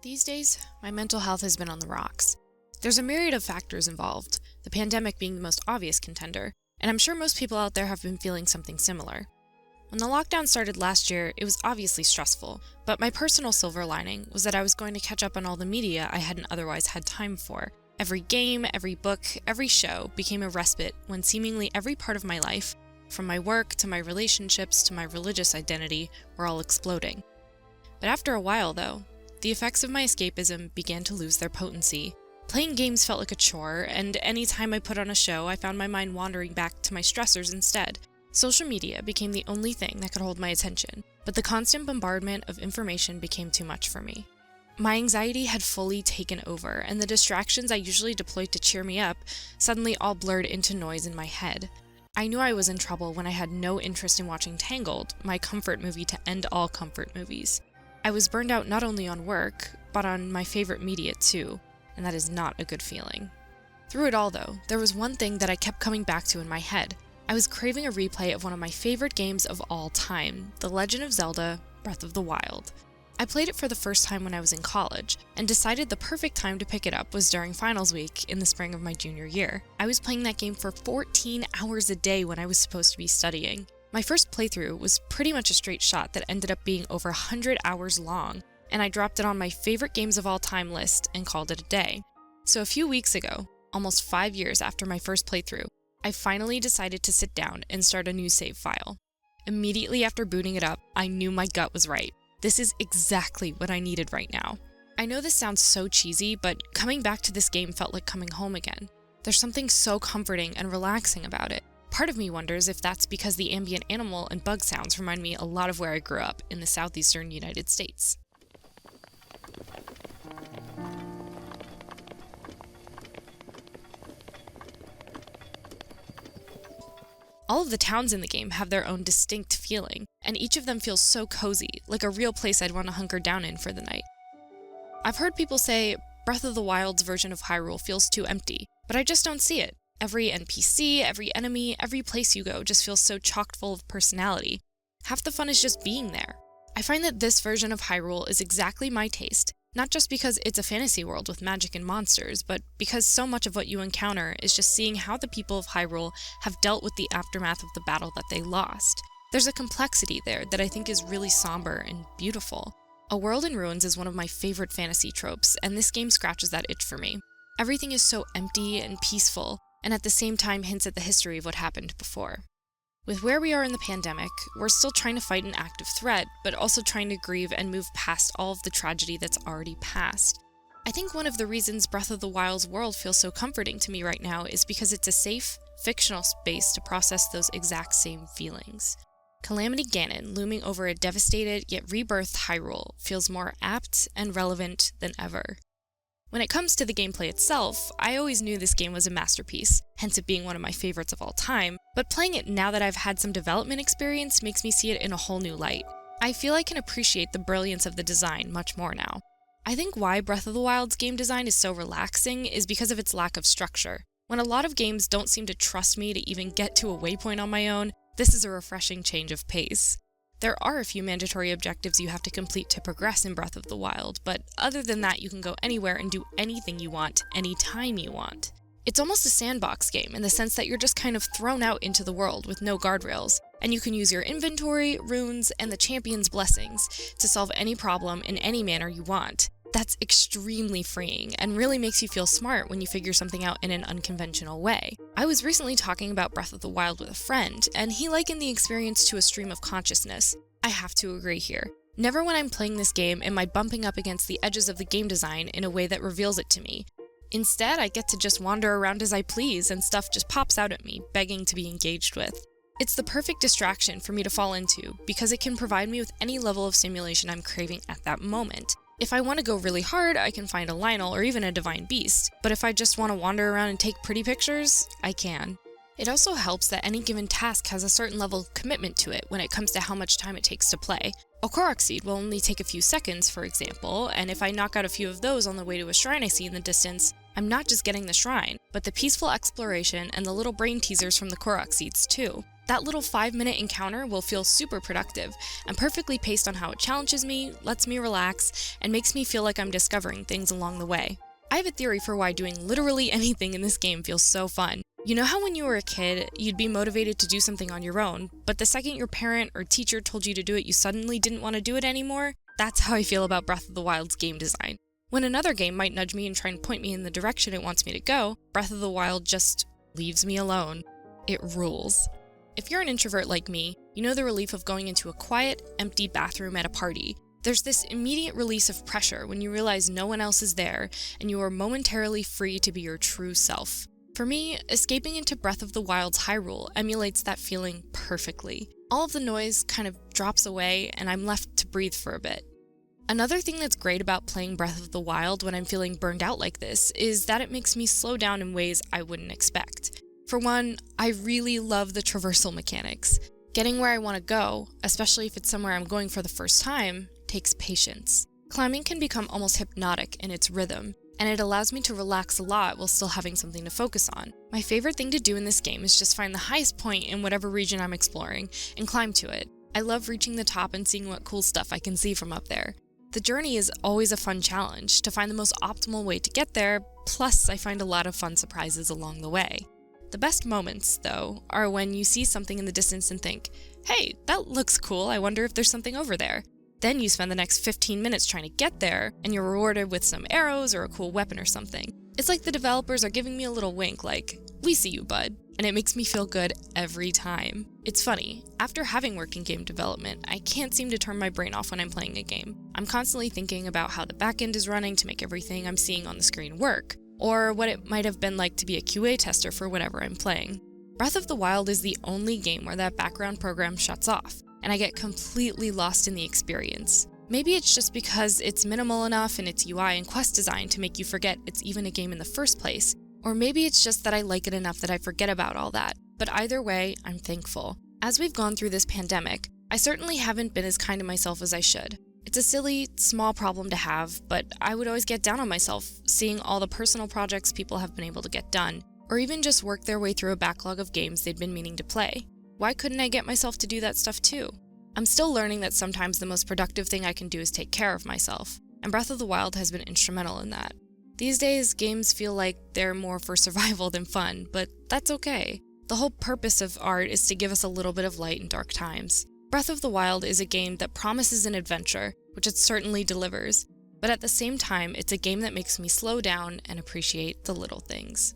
These days, my mental health has been on the rocks. There's a myriad of factors involved, the pandemic being the most obvious contender, and I'm sure most people out there have been feeling something similar. When the lockdown started last year, it was obviously stressful, but my personal silver lining was that I was going to catch up on all the media I hadn't otherwise had time for. Every game, every book, every show became a respite when seemingly every part of my life, from my work to my relationships to my religious identity, were all exploding. But after a while, though, the effects of my escapism began to lose their potency. Playing games felt like a chore, and any time I put on a show, I found my mind wandering back to my stressors instead. Social media became the only thing that could hold my attention, but the constant bombardment of information became too much for me. My anxiety had fully taken over, and the distractions I usually deployed to cheer me up suddenly all blurred into noise in my head. I knew I was in trouble when I had no interest in watching Tangled, my comfort movie to end all comfort movies. I was burned out not only on work, but on my favorite media too, and that is not a good feeling. Through it all though, there was one thing that I kept coming back to in my head. I was craving a replay of one of my favorite games of all time, The Legend of Zelda, Breath of the Wild. I played it for the first time when I was in college, and decided the perfect time to pick it up was during finals week in the spring of my junior year. I was playing that game for 14 hours a day when I was supposed to be studying. My first playthrough was pretty much a straight shot that ended up being over 100 hours long, and I dropped it on my favorite games of all time list and called it a day. So a few weeks ago, almost 5 years after my first playthrough, I finally decided to sit down and start a new save file. Immediately after booting it up, I knew my gut was right. This is exactly what I needed right now. I know this sounds so cheesy, but coming back to this game felt like coming home again. There's something so comforting and relaxing about it. Part of me wonders if that's because the ambient animal and bug sounds remind me a lot of where I grew up in the southeastern United States. All of the towns in the game have their own distinct feeling, and each of them feels so cozy, like a real place I'd want to hunker down in for the night. I've heard people say Breath of the Wild's version of Hyrule feels too empty, but I just don't see it. Every NPC, every enemy, every place you go just feels so chock full of personality. Half the fun is just being there. I find that this version of Hyrule is exactly my taste, not just because it's a fantasy world with magic and monsters, but because so much of what you encounter is just seeing how the people of Hyrule have dealt with the aftermath of the battle that they lost. There's a complexity there that I think is really somber and beautiful. A world in ruins is one of my favorite fantasy tropes, and this game scratches that itch for me. Everything is so empty and peaceful, and at the same time hints at the history of what happened before. With where we are in the pandemic, we're still trying to fight an active threat, but also trying to grieve and move past all of the tragedy that's already passed. I think one of the reasons Breath of the Wild's world feels so comforting to me right now is because it's a safe, fictional space to process those exact same feelings. Calamity Ganon looming over a devastated yet rebirthed Hyrule feels more apt and relevant than ever. When it comes to the gameplay itself, I always knew this game was a masterpiece, hence it being one of my favorites of all time, but playing it now that I've had some development experience makes me see it in a whole new light. I feel I can appreciate the brilliance of the design much more now. I think why Breath of the Wild's game design is so relaxing is because of its lack of structure. When a lot of games don't seem to trust me to even get to a waypoint on my own, this is a refreshing change of pace. There are a few mandatory objectives you have to complete to progress in Breath of the Wild, but other than that you can go anywhere and do anything you want, anytime you want. It's almost a sandbox game in the sense that you're just kind of thrown out into the world with no guardrails, and you can use your inventory, runes, and the champion's blessings to solve any problem in any manner you want. That's extremely freeing and really makes you feel smart when you figure something out in an unconventional way. I was recently talking about Breath of the Wild with a friend, and he likened the experience to a stream of consciousness. I have to agree here. Never when I'm playing this game am I bumping up against the edges of the game design in a way that reveals it to me. Instead, I get to just wander around as I please and stuff just pops out at me, begging to be engaged with. It's the perfect distraction for me to fall into because it can provide me with any level of stimulation I'm craving at that moment. If I want to go really hard, I can find a Lionel or even a Divine Beast, but if I just want to wander around and take pretty pictures, I can. It also helps that any given task has a certain level of commitment to it when it comes to how much time it takes to play. A Korok seed will only take a few seconds, for example, and if I knock out a few of those on the way to a shrine I see in the distance, I'm not just getting the shrine, but the peaceful exploration and the little brain teasers from the Korok seeds too. That little 5-minute encounter will feel super productive and perfectly paced on how it challenges me, lets me relax, and makes me feel like I'm discovering things along the way. I have a theory for why doing literally anything in this game feels so fun. You know how when you were a kid, you'd be motivated to do something on your own, but the second your parent or teacher told you to do it, you suddenly didn't want to do it anymore? That's how I feel about Breath of the Wild's game design. When another game might nudge me and try and point me in the direction it wants me to go, Breath of the Wild just leaves me alone. It rules. If you're an introvert like me, you know the relief of going into a quiet, empty bathroom at a party. There's this immediate release of pressure when you realize no one else is there, and you are momentarily free to be your true self. For me, escaping into Breath of the Wild's Hyrule emulates that feeling perfectly. All of the noise kind of drops away, and I'm left to breathe for a bit. Another thing that's great about playing Breath of the Wild when I'm feeling burned out like this is that it makes me slow down in ways I wouldn't expect. For one, I really love the traversal mechanics. Getting where I want to go, especially if it's somewhere I'm going for the first time, takes patience. Climbing can become almost hypnotic in its rhythm, and it allows me to relax a lot while still having something to focus on. My favorite thing to do in this game is just find the highest point in whatever region I'm exploring and climb to it. I love reaching the top and seeing what cool stuff I can see from up there. The journey is always a fun challenge to find the most optimal way to get there, plus I find a lot of fun surprises along the way. The best moments, though, are when you see something in the distance and think, hey, that looks cool, I wonder if there's something over there. Then you spend the next 15 minutes trying to get there, and you're rewarded with some arrows or a cool weapon or something. It's like the developers are giving me a little wink like, we see you, bud. And it makes me feel good every time. It's funny, after having worked in game development, I can't seem to turn my brain off when I'm playing a game. I'm constantly thinking about how the backend is running to make everything I'm seeing on the screen work, or what it might have been like to be a QA tester for whatever I'm playing. Breath of the Wild is the only game where that background program shuts off, and I get completely lost in the experience. Maybe it's just because it's minimal enough in its UI and quest design to make you forget it's even a game in the first place, or maybe it's just that I like it enough that I forget about all that. But either way, I'm thankful. As we've gone through this pandemic, I certainly haven't been as kind to myself as I should. It's a silly, small problem to have, but I would always get down on myself, seeing all the personal projects people have been able to get done, or even just work their way through a backlog of games they'd been meaning to play. Why couldn't I get myself to do that stuff too? I'm still learning that sometimes the most productive thing I can do is take care of myself, and Breath of the Wild has been instrumental in that. These days, games feel like they're more for survival than fun, but that's okay. The whole purpose of art is to give us a little bit of light in dark times. Breath of the Wild is a game that promises an adventure, which it certainly delivers, but at the same time, it's a game that makes me slow down and appreciate the little things.